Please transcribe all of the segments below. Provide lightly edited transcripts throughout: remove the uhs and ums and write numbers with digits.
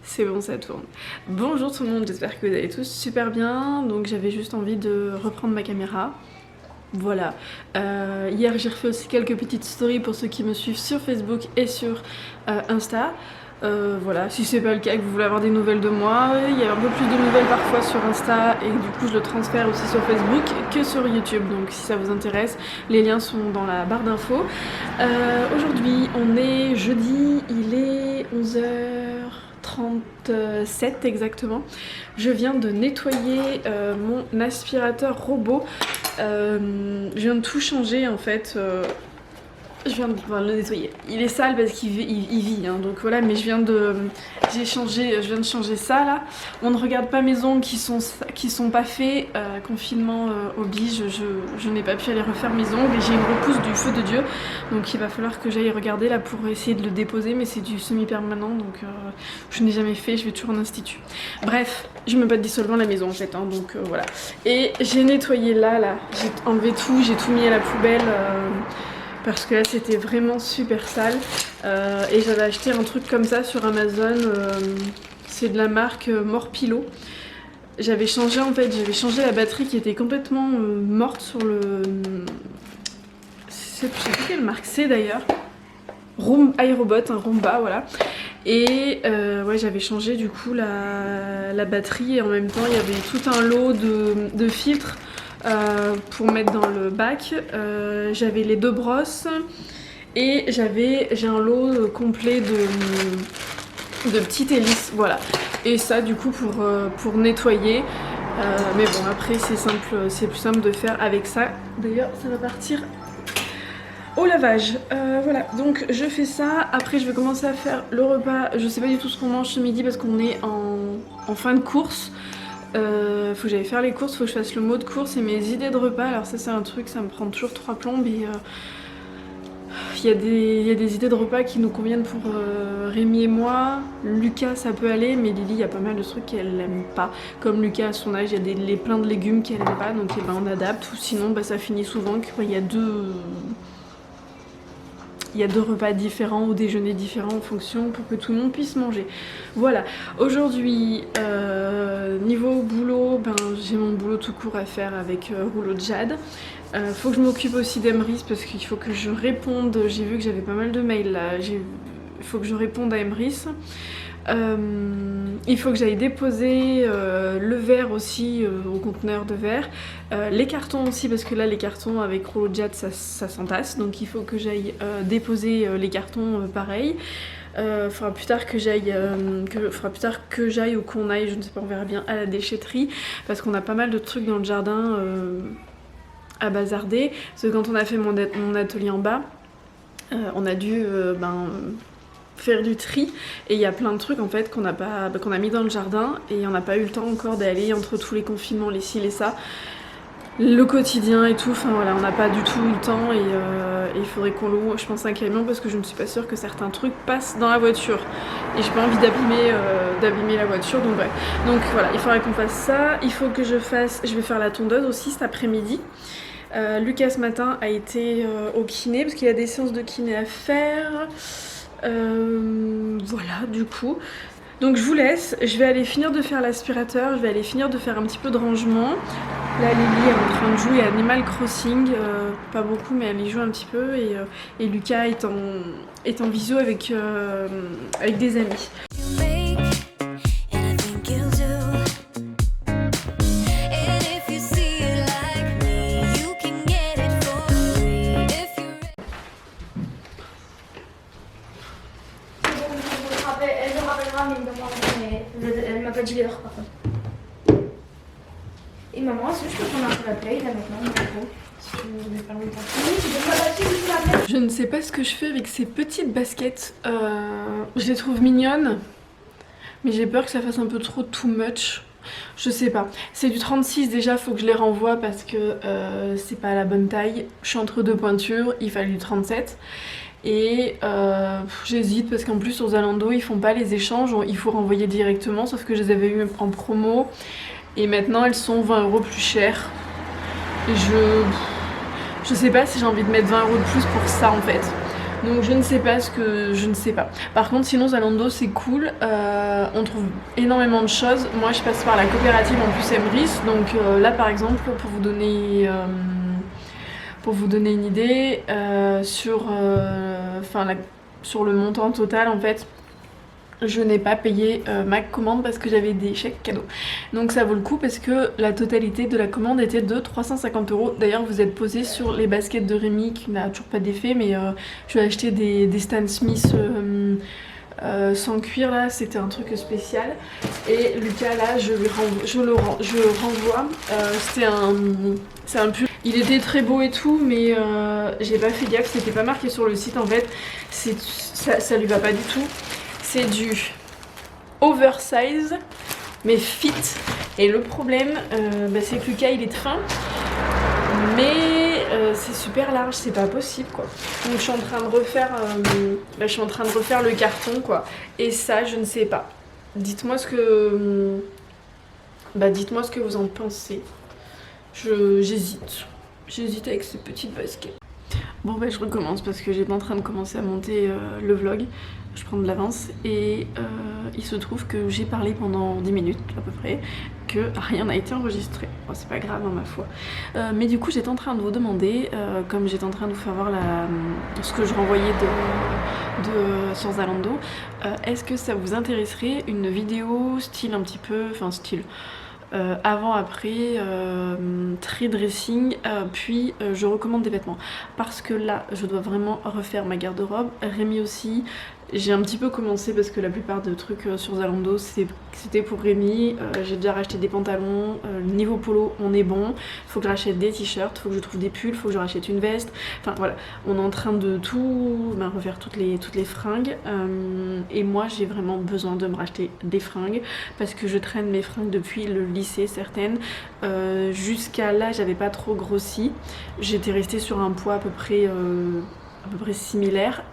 C'est bon, ça tourne. Bonjour tout le monde, j'espère que vous allez tous super bien. Donc j'avais juste envie de reprendre ma caméra. Voilà. Hier j'ai refait aussi quelques petites stories pour ceux qui me suivent sur Facebook et sur Insta. Voilà, si c'est pas le cas que vous voulez avoir des nouvelles de moi, il y a un peu plus de nouvelles parfois sur Insta et du coup je le transfère aussi sur Facebook que sur YouTube, donc si ça vous intéresse, les liens sont dans la barre d'infos. Aujourd'hui on est jeudi, il est 11h37 exactement. Je viens de nettoyer mon aspirateur robot. Je viens de tout changer en fait. Je viens de le nettoyer. Il est sale parce qu'il vit, hein, donc voilà, mais je viens de changer ça là. On ne regarde pas mes ongles qui sont pas faits. Confinement oblige, je n'ai pas pu aller refaire mes ongles et j'ai une repousse du feu de Dieu. Donc il va falloir que j'aille regarder là pour essayer de le déposer, mais c'est du semi-permanent, donc je n'ai jamais fait, je vais toujours en institut. Bref, je mets pas de dissolvant à la maison en fait, hein, donc voilà. Et j'ai nettoyé là, j'ai enlevé tout, j'ai tout mis à la poubelle. Parce que là c'était vraiment super sale et j'avais acheté un truc comme ça sur Amazon, c'est de la marque Morpilo. J'avais changé la batterie qui était complètement morte sur le... je sais plus quelle marque c'est d'ailleurs. iRobot, un Roomba, voilà. Et ouais, j'avais changé du coup la batterie et en même temps il y avait tout un lot de filtres pour mettre dans le bac. J'avais les deux brosses et j'ai un lot complet de petites hélices, voilà. Et ça du coup pour nettoyer. Mais bon après c'est simple, c'est plus simple de faire avec ça. D'ailleurs ça va partir au lavage. Voilà, donc je fais ça. Après je vais commencer à faire le repas. Je sais pas du tout ce qu'on mange ce midi parce qu'on est en fin de course. Faut que j'aille faire les courses, faut que je fasse le mot de course et mes idées de repas. Alors ça c'est un truc, ça me prend toujours 3 plombes et il y a des idées de repas qui nous conviennent pour Rémi et moi. Lucas ça peut aller, mais Lily il y a pas mal de trucs qu'elle n'aime pas. Comme Lucas à son âge, il y a plein de légumes qu'elle n'aime pas, donc on adapte. Ou sinon ça finit souvent qu'il y a deux repas différents ou déjeuners différents en fonction pour que tout le monde puisse manger. Voilà, aujourd'hui niveau boulot, j'ai mon boulot tout court à faire avec rouleau de jade. Faut que je m'occupe aussi d'Emrys parce qu'il faut que je réponde, j'ai vu que j'avais pas mal de mails là, il faut que je réponde à Emrys. Il faut que j'aille déposer le verre aussi au conteneur de verre, les cartons aussi parce que là les cartons avec rouleau de jade ça s'entasse, donc il faut que j'aille déposer les cartons pareil. Faudra plus tard que j'aille ou qu'on aille, je ne sais pas, on verra bien, à la déchetterie parce qu'on a pas mal de trucs dans le jardin à bazarder. Parce que quand on a fait mon atelier en bas, on a dû faire du tri et il y a plein de trucs en fait qu'on a mis dans le jardin et on n'a pas eu le temps encore d'aller entre tous les confinements, les ci, les ça, le quotidien et tout, enfin voilà, on n'a pas du tout eu le temps et il faudrait qu'on loue, je pense, un camion parce que je ne suis pas sûre que certains trucs passent dans la voiture et j'ai pas envie d'abîmer la voiture, donc bref. Donc voilà, il faudrait qu'on fasse ça, il faut que je vais faire la tondeuse aussi cet après-midi. Lucas ce matin a été au kiné parce qu'il a des séances de kiné à faire. Voilà du coup. Donc je vous laisse, je vais aller finir de faire l'aspirateur, je vais aller finir de faire un petit peu de rangement. Là Lily est en train de jouer à Animal Crossing, pas beaucoup mais elle y joue un petit peu et Lucas est en visio avec des amis. Elle m'a pas dit l'heure par contre. Et maman, est-ce que je peux prendre un peu la play là maintenant? Si tu veux faire longtemps. Je ne sais pas ce que je fais avec ces petites baskets. Je les trouve mignonnes, mais j'ai peur que ça fasse un peu trop too much. Je sais pas. C'est du 36 déjà, faut que je les renvoie parce que c'est pas la bonne taille. Je suis entre deux pointures, il fallait du 37. Et j'hésite parce qu'en plus sur Zalando ils font pas les échanges, il faut renvoyer directement, sauf que je les avais eu en promo et maintenant elles sont 20 € plus chères. Et je sais pas si j'ai envie de mettre 20 € de plus pour ça en fait. Donc je ne sais pas ce que... je ne sais pas. Par contre sinon Zalando c'est cool, on trouve énormément de choses. Moi je passe par la coopérative en plus Emrys, donc là par exemple pour vous donner une idée sur le montant total en fait, je n'ai pas payé ma commande parce que j'avais des chèques cadeaux. Donc ça vaut le coup parce que la totalité de la commande était de 350 €. D'ailleurs vous êtes posé sur les baskets de Rémi qui n'a toujours pas d'effet, mais je lui ai acheté des Stan Smith sans cuir là, c'était un truc spécial. Et Lucas là, je le renvoie. C'est un pull. Il était très beau et tout, mais j'ai pas fait gaffe, c'était pas marqué sur le site en fait. Ça lui va pas du tout. C'est du oversize mais fit, et le problème c'est que Lucas il est fin mais c'est super large, c'est pas possible quoi. Donc je suis en train de refaire le carton quoi, et ça je ne sais pas. Dites-moi ce que vous en pensez. J'hésite avec ces petites baskets. Bon je recommence parce que j'étais en train de commencer à monter le vlog. Je prends de l'avance et il se trouve que j'ai parlé pendant 10 minutes à peu près, que rien n'a été enregistré. Bon, c'est pas grave ma foi. Mais du coup j'étais en train de vous demander, comme j'étais en train de vous faire voir ce que je renvoyais sur Zalando, est-ce que ça vous intéresserait une vidéo style un petit peu, avant après tri dressing, puis je recommande des vêtements parce que là je dois vraiment refaire ma garde-robe. Rémi aussi, j'ai un petit peu commencé parce que la plupart des trucs sur Zalando c'était pour Rémi. J'ai déjà racheté des pantalons, niveau polo on est bon, faut que je rachète des t-shirts, faut que je trouve des pulls, faut que je rachète une veste, enfin voilà, on est en train de tout refaire toutes les fringues, et moi j'ai vraiment besoin de me racheter des fringues parce que je traîne mes fringues depuis le lycée, certaines. Jusqu'à là j'avais pas trop grossi, j'étais restée sur un poids à peu près similaire,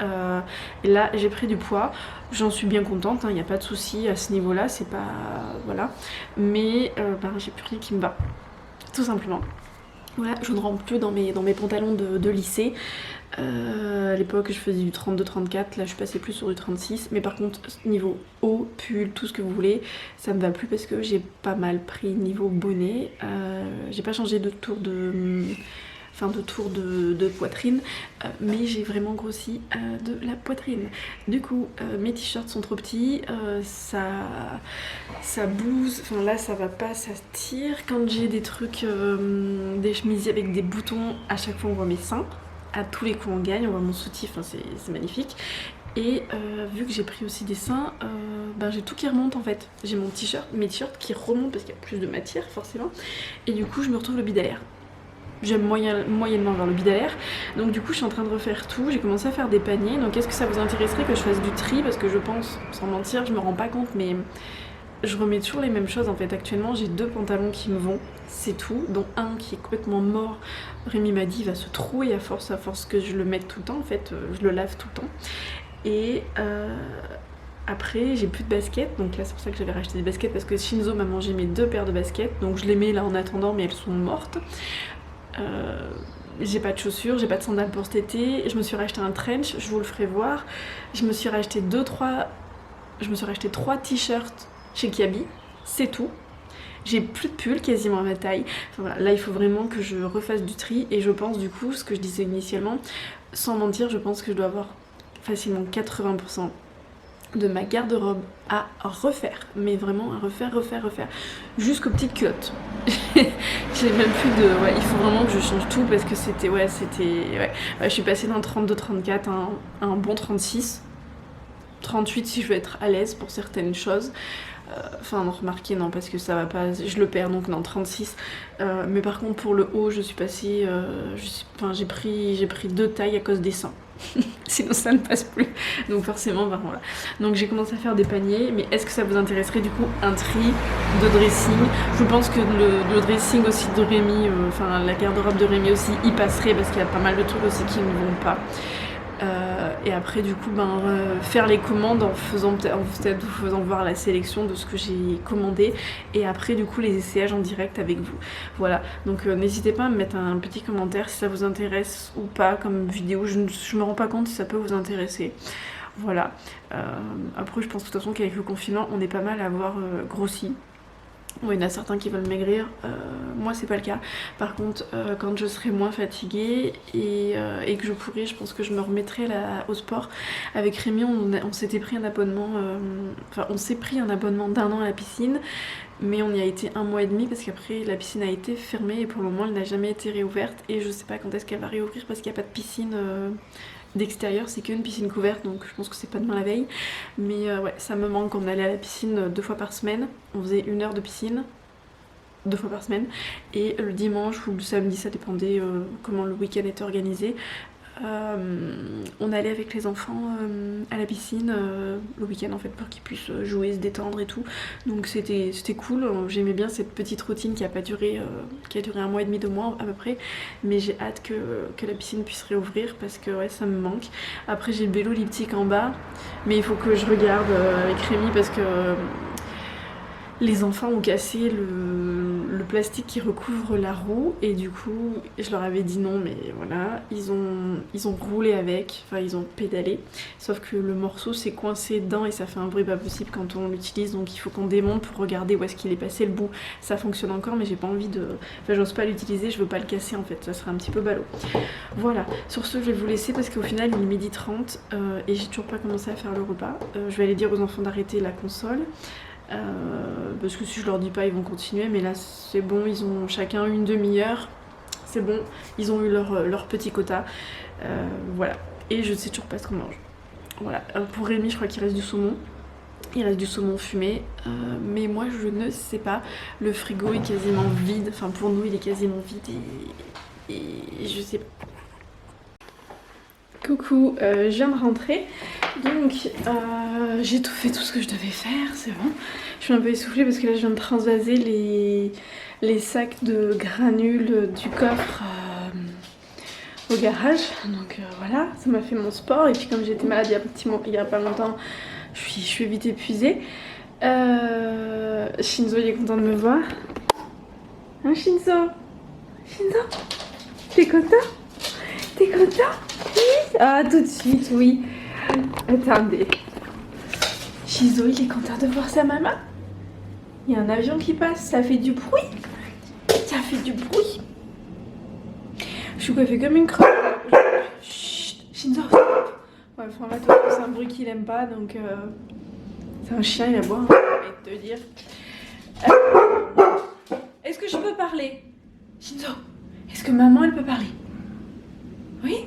et là j'ai pris du poids, j'en suis bien contente, il n'y a pas de souci à ce niveau là, c'est pas... voilà, mais j'ai plus rien qui me va, tout simplement. Voilà, je ne rentre plus dans mes pantalons de lycée. À l'époque je faisais du 32-34, là je suis passée plus sur du 36, mais par contre niveau haut, pull, tout ce que vous voulez, ça me va plus parce que j'ai pas mal pris niveau bonnet. J'ai pas changé de tour de poitrine, mais j'ai vraiment grossi de la poitrine. Du coup mes t-shirts sont trop petits, ça blouse, enfin là ça va pas, ça se tire. Quand j'ai des trucs, des chemisiers avec des boutons, à chaque fois on voit mes seins, à tous les coups on gagne, on voit mon soutif, c'est magnifique. Et vu que j'ai pris aussi des seins, j'ai tout qui remonte en fait. J'ai mes t-shirts qui remontent parce qu'il y a plus de matière forcément, et du coup je me retrouve le bide à l'air. J'aime moyennement vers le bide à l'air. Donc du coup je suis en train de refaire tout, j'ai commencé à faire des paniers. Donc est-ce que ça vous intéresserait que je fasse du tri? Parce que je pense, sans mentir, je me rends pas compte, mais je remets toujours les mêmes choses en fait. Actuellement j'ai 2 pantalons qui me vont, c'est tout, dont un qui est complètement mort. Rémi m'a dit il va se trouer à force que je le mette tout le temps en fait, je le lave tout le temps. Et après j'ai plus de baskets, donc là c'est pour ça que j'avais racheté des baskets, parce que Shinzo m'a mangé mes 2 paires de baskets, donc je les mets là en attendant, mais elles sont mortes. J'ai pas de chaussures, j'ai pas de sandales pour cet été. Je me suis racheté un trench, je vous le ferai voir. Je me suis racheté 3 t-shirts chez Kiabi, c'est tout. J'ai plus de pull quasiment à ma taille. Enfin, voilà, là il faut vraiment que je refasse du tri, et je pense du coup, ce que je disais initialement, sans mentir, je pense que je dois avoir facilement 80% de ma garde-robe à refaire, mais vraiment à refaire, jusqu'aux petites culottes. J'ai même plus de... Ouais, il faut vraiment que je change tout parce que c'était... je suis passée d'un 32-34 à un bon 36. 38 si je veux être à l'aise pour certaines choses. Remarquez, non, parce que ça va pas, je le perds, donc non, 36. Mais par contre, pour le haut, je suis passée... j'ai pris 2 tailles à cause des seins. Sinon ça ne passe plus, donc forcément voilà. Donc j'ai commencé à faire des paniers, mais est-ce que ça vous intéresserait du coup un tri de dressing? Je pense que le dressing aussi de Rémi, la garde-robe de Rémi aussi y passerait, parce qu'il y a pas mal de trucs aussi qui ne vont pas. et après du coup faire les commandes en peut-être vous faisant voir la sélection de ce que j'ai commandé, et après du coup les essayages en direct avec vous. Voilà, donc n'hésitez pas à me mettre un petit commentaire si ça vous intéresse ou pas comme vidéo, je me rends pas compte si ça peut vous intéresser. Voilà, après je pense de toute façon qu'avec le confinement on est pas mal à avoir grossi. Bon, il y en a certains qui veulent maigrir, moi c'est pas le cas. Par contre, quand je serai moins fatiguée et que je pourrai, je pense que je me remettrai au sport. Avec Rémi, on s'était pris un abonnement, on s'est pris un abonnement d'1 an à la piscine, mais on y a été 1 mois et demi parce qu'après la piscine a été fermée et pour le moment elle n'a jamais été réouverte et je sais pas quand est-ce qu'elle va réouvrir parce qu'il n'y a pas de piscine d'extérieur, c'est qu'une piscine couverte, donc je pense que c'est pas demain la veille. Mais ouais, ça me manque, on allait à la piscine 2 fois par semaine, on faisait 1 heure de piscine 2 fois par semaine, et le dimanche ou le samedi, ça dépendait comment le week-end était organisé, on allait avec les enfants à la piscine le week-end en fait pour qu'ils puissent jouer, se détendre et tout, donc c'était cool. J'aimais bien cette petite routine qui a duré 1 mois et demi, 2 mois à peu près, mais j'ai hâte que la piscine puisse réouvrir parce que ouais, ça me manque. Après j'ai le vélo elliptique en bas, mais il faut que je regarde avec Rémi parce que les enfants ont cassé le plastique qui recouvre la roue et du coup je leur avais dit non, mais voilà, ils ont roulé avec, enfin ils ont pédalé, sauf que le morceau s'est coincé dedans et ça fait un bruit pas possible quand on l'utilise, donc il faut qu'on démonte pour regarder où est-ce qu'il est passé le bout. Ça fonctionne encore mais j'ai pas envie de... Enfin j'ose pas l'utiliser, je veux pas le casser en fait, ça serait un petit peu ballot. Voilà, sur ce je vais vous laisser parce qu'au final il est 12h30 et j'ai toujours pas commencé à faire le repas. Je vais aller dire aux enfants d'arrêter la console. Parce que si je leur dis pas ils vont continuer, mais là c'est bon, ils ont chacun une demi-heure, c'est bon, ils ont eu leur petit quota, voilà, et je sais toujours pas ce qu'on mange. Voilà, pour Rémi je crois qu'il reste du saumon, il reste du saumon fumé, mais moi je ne sais pas, le frigo est quasiment vide, enfin pour nous il est quasiment vide et je sais pas. Coucou, je viens de rentrer, donc j'ai fait tout ce que je devais faire, c'est bon. Je suis un peu essoufflée parce que là je viens de transvaser les sacs de granules du coffre au garage, donc voilà, ça m'a fait mon sport. Et puis comme j'étais malade il y a pas longtemps, je suis vite épuisée. Shinzo il est content de me voir. Hein Shinzo? Shinzo? T'es content? T'es content? Oui. Ah, tout de suite, oui. Attendez. Shinzo, il est content de voir sa maman. Il y a un avion qui passe, ça fait du bruit. Ça fait du bruit. Je suis coiffée comme une creuse. Chut, Shinzo, stop. Ouais, enfin là, c'est un bruit qu'il aime pas, donc... C'est un chien, il aboie, je vais te dire. Est-ce que je peux parler? Shinzo, est-ce que maman, elle peut parler? Oui?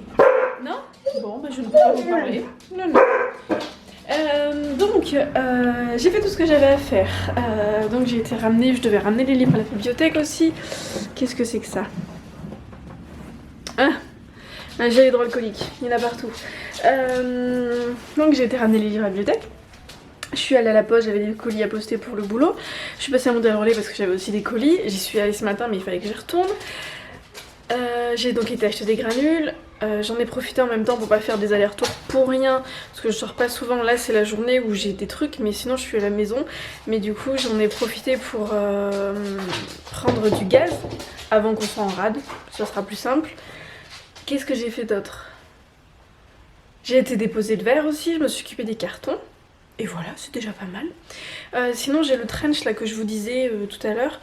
Non? Bon, bah je ne peux pas vous parler. Non, non. Donc, j'ai fait tout ce que j'avais à faire. Donc j'ai été ramener, je devais ramener les livres à la bibliothèque aussi. Qu'est-ce que c'est que ça? Ah, un gel hydroalcoolique, il y en a partout. Donc j'ai été ramener les livres à la bibliothèque. Je suis allée à la poste, j'avais des colis à poster pour le boulot. Je suis passée à Mondial Relais parce que j'avais aussi des colis. J'y suis allée ce matin mais il fallait que j'y retourne. J'ai donc été acheter des granules. J'en ai profité en même temps pour pas faire des allers-retours pour rien parce que je sors pas souvent. Là c'est la journée où j'ai des trucs, mais sinon je suis à la maison. Mais du coup j'en ai profité pour prendre du gaz avant qu'on soit en rade, ça sera plus simple. Qu'est-ce que j'ai fait d'autre? J'ai été déposer le verre aussi, je me suis occupée des cartons. Et voilà, c'est déjà pas mal. Sinon j'ai le trench là que je vous disais tout à l'heure,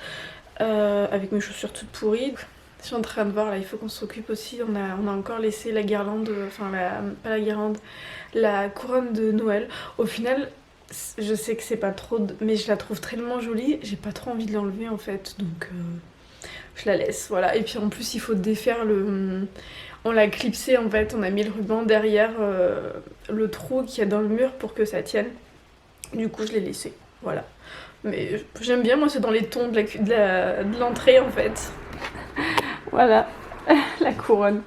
avec mes chaussures toutes pourries. Je suis en train de voir là, il faut qu'on s'occupe aussi. On a encore laissé la guirlande, enfin pas la guirlande, la couronne de Noël. Au final, je sais que c'est pas trop, mais je la trouve tellement jolie, j'ai pas trop envie de l'enlever en fait, donc je la laisse, voilà. Et puis en plus il faut défaire on l'a clipsé en fait, on a mis le ruban derrière le trou qu'il y a dans le mur pour que ça tienne. Du coup je l'ai laissé, voilà. Mais j'aime bien, moi c'est dans les tons de l'entrée en fait. Voilà, la couronne.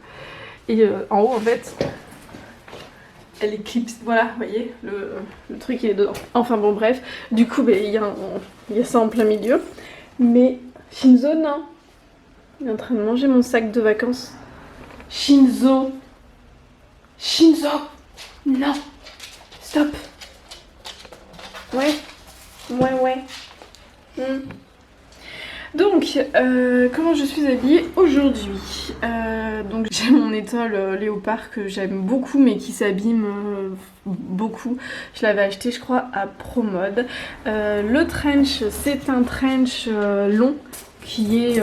Et en haut en fait, elle est clipsée, voilà, vous voyez, le truc il est dedans. Enfin bon bref, du coup bah, il y a ça en plein milieu. Mais Shinzo non, il est en train de manger mon sac de vacances. Shinzo, Shinzo, Non. Stop. Ouais. Donc, comment je suis habillée aujourd'hui? Donc j'ai mon étole léopard que j'aime beaucoup mais qui s'abîme beaucoup. Je l'avais acheté je crois à Promode. Le trench, c'est un trench long qui est...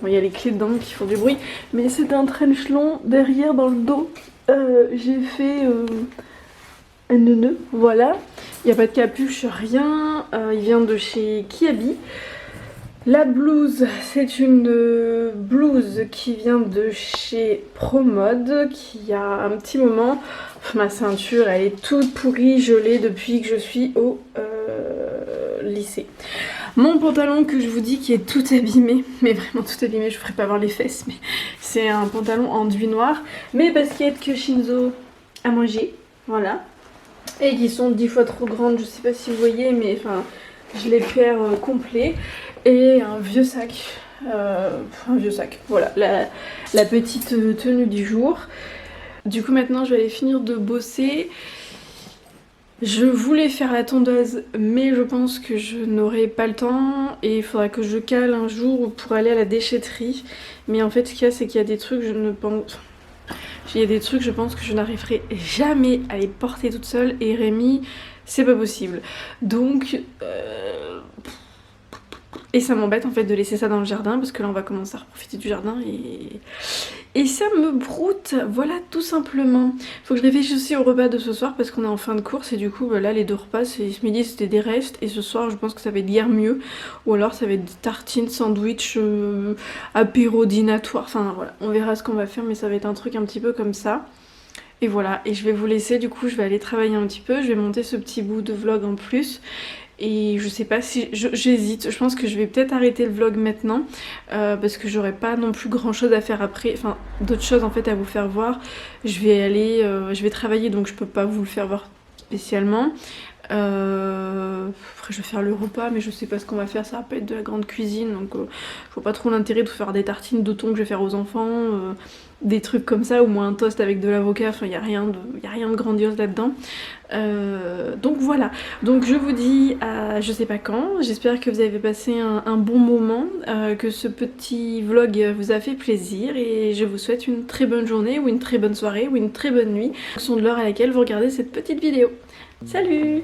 bon, il y a les clés dedans qui font du bruit, mais c'est un trench long derrière dans le dos. J'ai fait un nœud, voilà. Il n'y a pas de capuche, rien. Il vient de chez Kiabi. La blouse, c'est une blouse qui vient de chez Promode, qui a un petit moment. Ma ceinture, elle est toute pourrie, je l'ai depuis que je suis au lycée. Mon pantalon que je vous dis qui est tout abîmé, mais vraiment tout abîmé, je ne ferai pas voir les fesses, mais c'est un pantalon enduit noir. Mes baskets que Shinzo a mangé, voilà. Et qui sont 10 fois trop grandes, je sais pas si vous voyez, mais enfin, je les perds complet. Et un vieux sac, voilà, la petite tenue du jour. Du coup maintenant je vais aller finir de bosser. Je voulais faire la tondeuse mais je pense que je n'aurai pas le temps et il faudra que je cale un jour pour aller à la déchetterie. Mais en fait ce qu'il y a c'est qu'il y a des trucs je pense que je n'arriverai jamais à les porter toute seule et Rémi c'est pas possible. Donc et ça m'embête en fait de laisser ça dans le jardin parce que là on va commencer à profiter du jardin et ça me broute, voilà tout simplement. Faut que je réfléchisse aussi au repas de ce soir parce qu'on est en fin de course et du coup bah, là les deux repas, ce midi c'était des restes et ce soir je pense que ça va être guère mieux ou alors ça va être des tartines, sandwich, apéro dînatoire, enfin voilà, on verra ce qu'on va faire mais ça va être un truc un petit peu comme ça. Et voilà, et je vais vous laisser, du coup je vais aller travailler un petit peu, je vais monter ce petit bout de vlog en plus. Et je sais pas si... J'hésite, je pense que je vais peut-être arrêter le vlog maintenant parce que j'aurai pas non plus grand chose à faire après, enfin d'autres choses en fait à vous faire voir. Je vais aller... je vais travailler donc je peux pas vous le faire voir spécialement. Après je vais faire le repas mais je sais pas ce qu'on va faire, ça va pas être de la grande cuisine donc je vois pas trop l'intérêt de faire des tartines de thon que je vais faire aux enfants, des trucs comme ça ou moins un toast avec de l'avocat, enfin y a rien de grandiose là-dedans. Donc voilà, donc je vous dis à je sais pas quand, j'espère que vous avez passé un bon moment, que ce petit vlog vous a fait plaisir et je vous souhaite une très bonne journée ou une très bonne soirée ou une très bonne nuit en fonction de l'heure à laquelle vous regardez cette petite vidéo. Salut!